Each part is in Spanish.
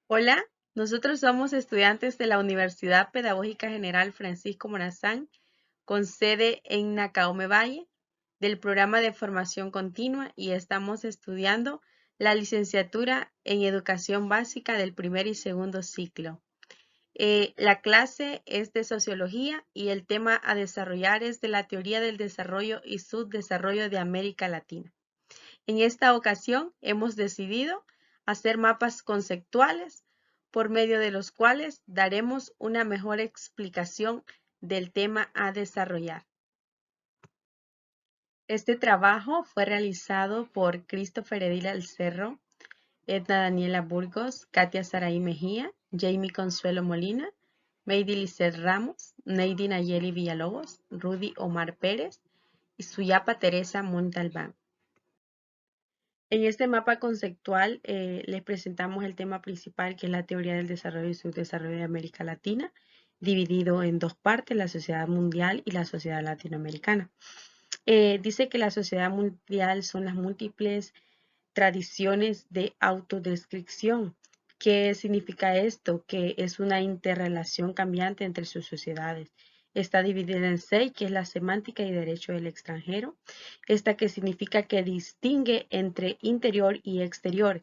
Hola, nosotros somos estudiantes de la Universidad Pedagógica General Francisco Morazán, con sede en Nacaome Valle, del programa de formación continua y estamos estudiando la licenciatura en Educación Básica del primer y segundo ciclo. La clase es de Sociología y el tema a desarrollar es de la teoría del desarrollo y subdesarrollo de América Latina. En esta ocasión hemos decidido hacer mapas conceptuales por medio de los cuales daremos una mejor explicación del tema a desarrollar. Este trabajo fue realizado por Christopher Edil Alcerro, Edna Daniela Burgos, Katia Saraí Mejía, Jamie Consuelo Molina, Meidy Lizeth Ramos, Neidy Nayeli Villalobos, Rudy Omar Pérez y Suyapa Teresa Montalbán. En este mapa conceptual les presentamos el tema principal, que es la teoría del desarrollo y subdesarrollo de América Latina, dividido en dos partes, la sociedad mundial y la sociedad latinoamericana. Dice que la sociedad mundial son las múltiples tradiciones de autodescripción. ¿Qué significa esto? Que es una interrelación cambiante entre sus sociedades. Está dividida en 6, que es la semántica y derecho del extranjero. Esta que significa que distingue entre interior y exterior.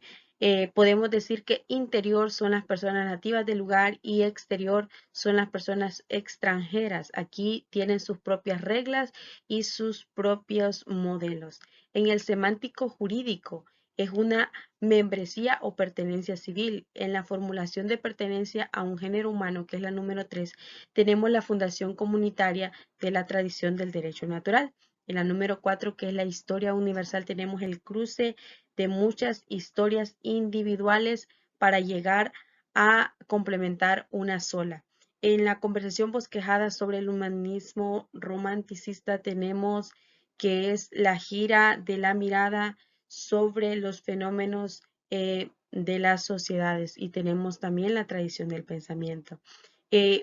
Podemos decir que interior son las personas nativas del lugar y exterior son las personas extranjeras. Aquí tienen sus propias reglas y sus propios modelos. En el semántico jurídico, es una membresía o pertenencia civil. En la formulación de pertenencia a un género humano, que es la número 3, tenemos la fundación comunitaria de la tradición del derecho natural. En la número 4, que es la historia universal, tenemos el cruce de muchas historias individuales para llegar a complementar una sola. En la conversación bosquejada sobre el humanismo romanticista tenemos que es la gira de la mirada sobre los fenómenos de las sociedades, y tenemos también la tradición del pensamiento.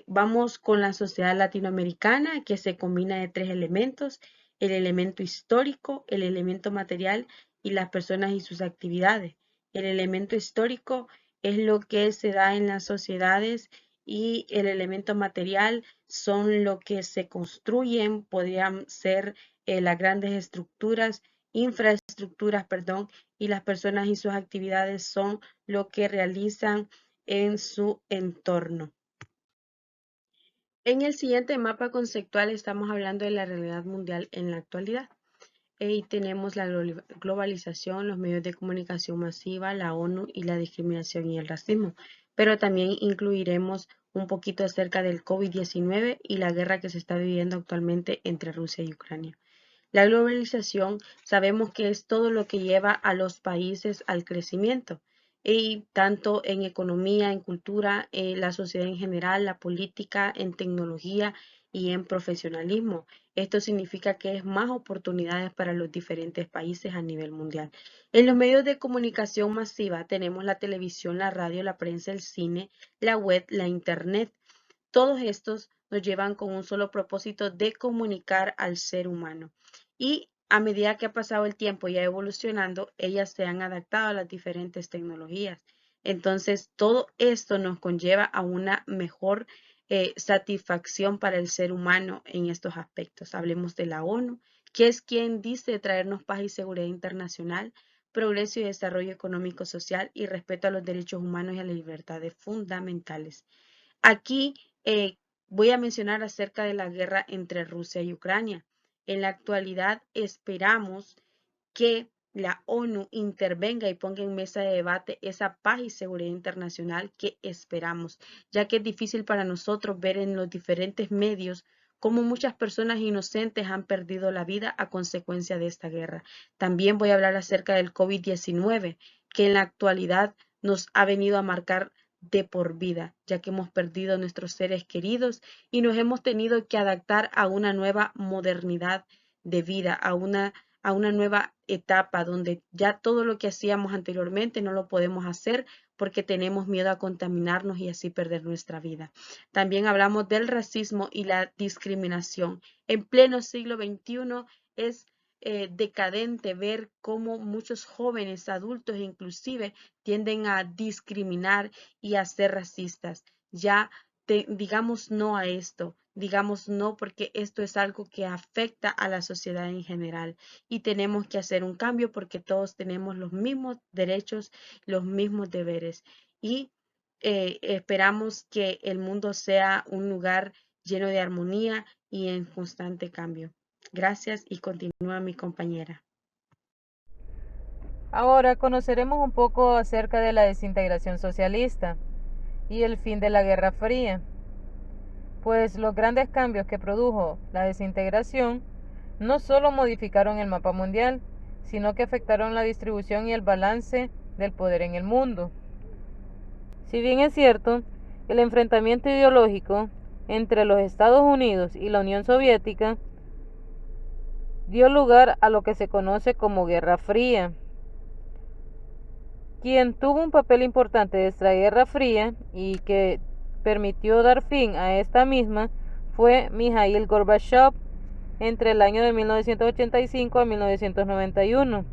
Vamos con la sociedad latinoamericana, que se combina de 3 elementos: el elemento histórico, el elemento material y las personas y sus actividades. El elemento histórico es lo que se da en las sociedades y el elemento material son lo que se construyen, podrían ser las grandes infraestructuras, perdón, y las personas y sus actividades son lo que realizan en su entorno. En el siguiente mapa conceptual estamos hablando de la realidad mundial en la actualidad. Y tenemos la globalización, los medios de comunicación masiva, la ONU y la discriminación y el racismo. Pero también incluiremos un poquito acerca del COVID-19 y la guerra que se está viviendo actualmente entre Rusia y Ucrania. La globalización sabemos que es todo lo que lleva a los países al crecimiento, y tanto en economía, en cultura, en la sociedad en general, la política, en tecnología y en profesionalismo. Esto significa que es más oportunidades para los diferentes países a nivel mundial. En los medios de comunicación masiva tenemos la televisión, la radio, la prensa, el cine, la web, la internet. Todos estos nos llevan con un solo propósito de comunicar al ser humano. Y a medida que ha pasado el tiempo y ha evolucionando, ellas se han adaptado a las diferentes tecnologías. Entonces, todo esto nos conlleva a una mejor satisfacción para el ser humano en estos aspectos. Hablemos de la ONU, que es quien dice traernos paz y seguridad internacional, progreso y desarrollo económico, social y respeto a los derechos humanos y a las libertades fundamentales. Aquí voy a mencionar acerca de la guerra entre Rusia y Ucrania. En la actualidad esperamos que la ONU intervenga y ponga en mesa de debate esa paz y seguridad internacional que esperamos, ya que es difícil para nosotros ver en los diferentes medios cómo muchas personas inocentes han perdido la vida a consecuencia de esta guerra. También voy a hablar acerca del COVID-19, que en la actualidad nos ha venido a marcar de por vida, ya que hemos perdido a nuestros seres queridos y nos hemos tenido que adaptar a una nueva modernidad de vida, a una nueva etapa donde ya todo lo que hacíamos anteriormente no lo podemos hacer porque tenemos miedo a contaminarnos y así perder nuestra vida. También hablamos del racismo y la discriminación. En pleno siglo XXI es decadente ver cómo muchos jóvenes, adultos inclusive, tienden a discriminar y a ser racistas. Ya digamos no a esto, digamos no porque esto es algo que afecta a la sociedad en general y tenemos que hacer un cambio porque todos tenemos los mismos derechos, los mismos deberes y esperamos que el mundo sea un lugar lleno de armonía y en constante cambio. Gracias y continúa mi compañera. Ahora conoceremos un poco acerca de la desintegración socialista y el fin de la Guerra Fría, pues los grandes cambios que produjo la desintegración no solo modificaron el mapa mundial, sino que afectaron la distribución y el balance del poder en el mundo. Si bien es cierto, el enfrentamiento ideológico entre los Estados Unidos y la Unión Soviética dio lugar a lo que se conoce como Guerra Fría. Quien tuvo un papel importante de esta Guerra Fría y que permitió dar fin a esta misma fue Mikhail Gorbachev entre el año de 1985 a 1991,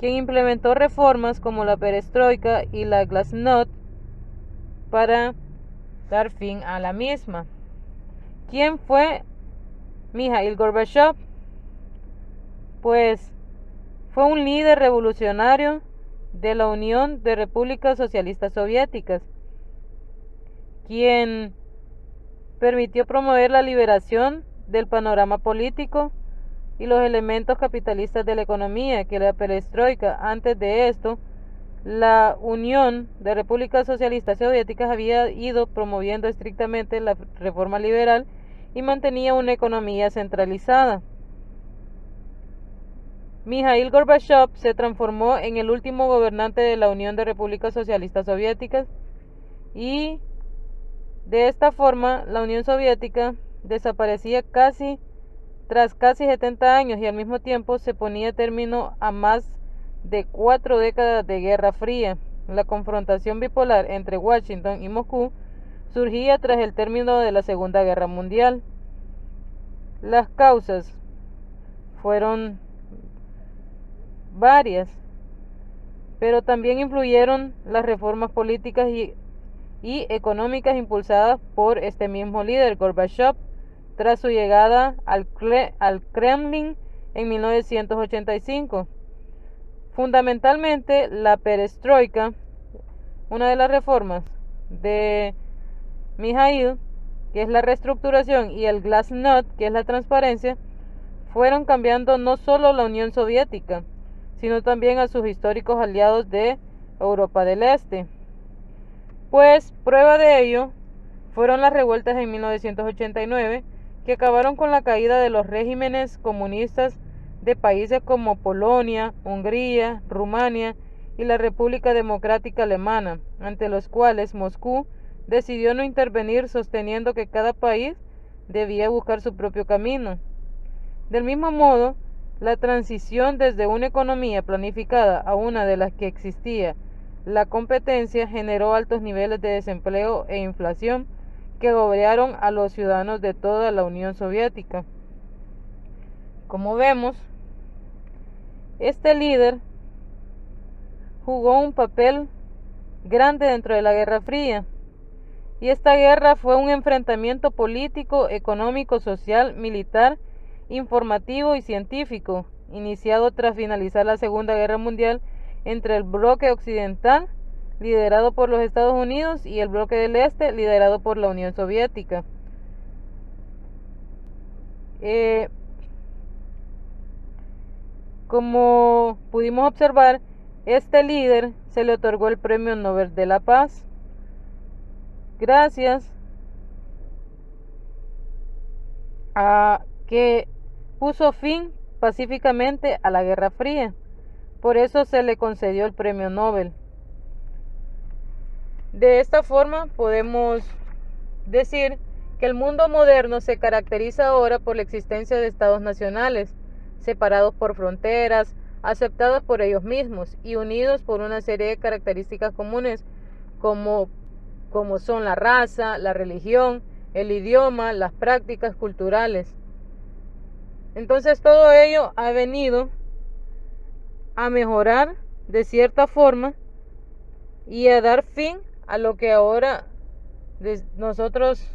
quien implementó reformas como la perestroika y la glasnost para dar fin a la misma. ¿Quién fue Mikhail Gorbachev? Pues fue un líder revolucionario de la Unión de Repúblicas Socialistas Soviéticas, quien permitió promover la liberación del panorama político y los elementos capitalistas de la economía, que la perestroika. Antes de esto, la Unión de Repúblicas Socialistas Soviéticas había ido promoviendo estrictamente la reforma liberal y mantenía una economía centralizada. Mikhail Gorbachev se transformó en el último gobernante de la Unión de Repúblicas Socialistas Soviéticas y de esta forma la Unión Soviética desaparecía tras casi 70 años y al mismo tiempo se ponía término a más de 4 décadas de Guerra Fría. La confrontación bipolar entre Washington y Moscú surgía tras el término de la Segunda Guerra Mundial. Las causas fueron varias, pero también influyeron las reformas políticas y económicas impulsadas por este mismo líder, Gorbachev, tras su llegada al Kremlin en 1985. Fundamentalmente, la perestroika, una de las reformas de Mikhail, que es la reestructuración, y el glasnost, que es la transparencia, fueron cambiando no solo la Unión Soviética, sino también a sus históricos aliados de Europa del Este. Pues prueba de ello fueron las revueltas en 1989 que acabaron con la caída de los regímenes comunistas de países como Polonia, Hungría, Rumania y la República Democrática Alemana, ante los cuales Moscú decidió no intervenir, sosteniendo que cada país debía buscar su propio camino. Del mismo modo, la transición desde una economía planificada a una de las que existía la competencia generó altos niveles de desempleo e inflación que agobiaron a los ciudadanos de toda la Unión Soviética. Como vemos, este líder jugó un papel grande dentro de la Guerra Fría, y esta guerra fue un enfrentamiento político, económico, social, militar, informativo y científico, iniciado tras finalizar la Segunda Guerra Mundial entre el bloque occidental, liderado por los Estados Unidos, y el bloque del Este, liderado por la Unión Soviética. Como pudimos observar, este líder se le otorgó el Premio Nobel de la Paz, gracias a que puso fin pacíficamente a la Guerra Fría. Por eso se le concedió el Premio Nobel. De esta forma podemos decir que el mundo moderno se caracteriza ahora por la existencia de estados nacionales, separados por fronteras, aceptados por ellos mismos y unidos por una serie de características comunes como son la raza, la religión, el idioma, las prácticas culturales. Entonces todo ello ha venido a mejorar de cierta forma y a dar fin a lo que ahora nosotros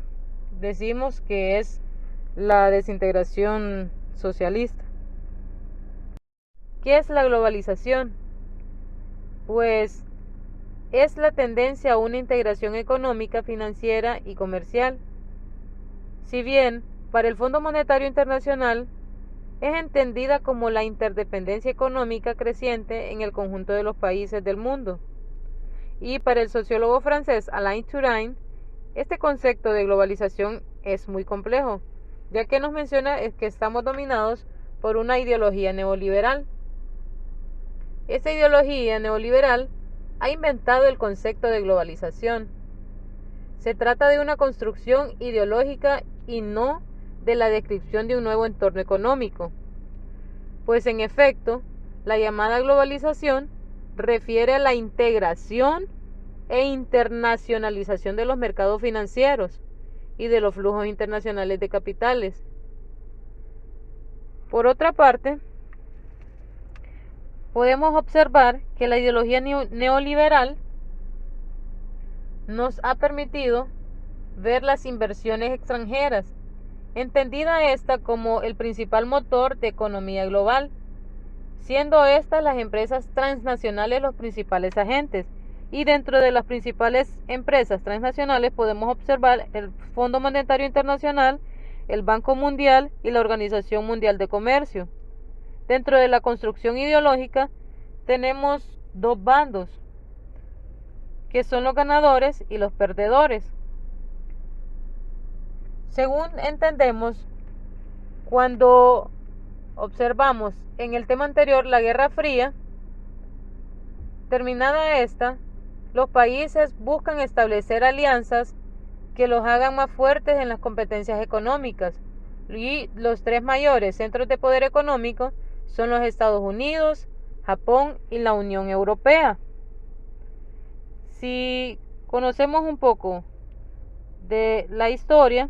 decimos que es la desintegración socialista. ¿Qué es la globalización? Pues es la tendencia a una integración económica, financiera y comercial. Si bien para el Fondo Monetario Internacional es entendida como la interdependencia económica creciente en el conjunto de los países del mundo. Y para el sociólogo francés Alain Touraine, este concepto de globalización es muy complejo, ya que nos menciona que estamos dominados por una ideología neoliberal. Esta ideología neoliberal ha inventado el concepto de globalización. Se trata de una construcción ideológica y no de la descripción de un nuevo entorno económico. Pues en efecto, la llamada globalización refiere a la integración e internacionalización de los mercados financieros y de los flujos internacionales de capitales. Por otra parte, podemos observar que la ideología neoliberal nos ha permitido ver las inversiones extranjeras, entendida esta como el principal motor de economía global, siendo estas las empresas transnacionales los principales agentes. Y dentro de las principales empresas transnacionales podemos observar el Fondo Monetario Internacional, el Banco Mundial y la Organización Mundial de Comercio. Dentro de la construcción ideológica tenemos dos bandos, que son los ganadores y los perdedores. Según entendemos, cuando observamos en el tema anterior la Guerra Fría, terminada esta, los países buscan establecer alianzas que los hagan más fuertes en las competencias económicas. Y los tres mayores centros de poder económico son los Estados Unidos, Japón y la Unión Europea. Si conocemos un poco de la historia,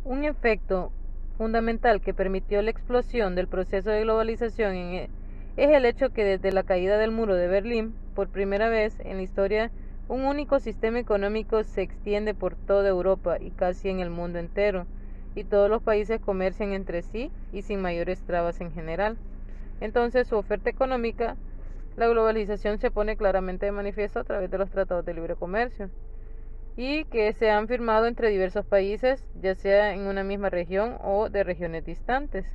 un efecto fundamental que permitió la explosión del proceso de globalización es el hecho que desde la caída del muro de Berlín, por primera vez en la historia, un único sistema económico se extiende por toda Europa y casi en el mundo entero, y todos los países comercian entre sí y sin mayores trabas en general. Entonces, su oferta económica, la globalización, se pone claramente de manifiesto a través de los tratados de libre comercio y que se han firmado entre diversos países, ya sea en una misma región o de regiones distantes.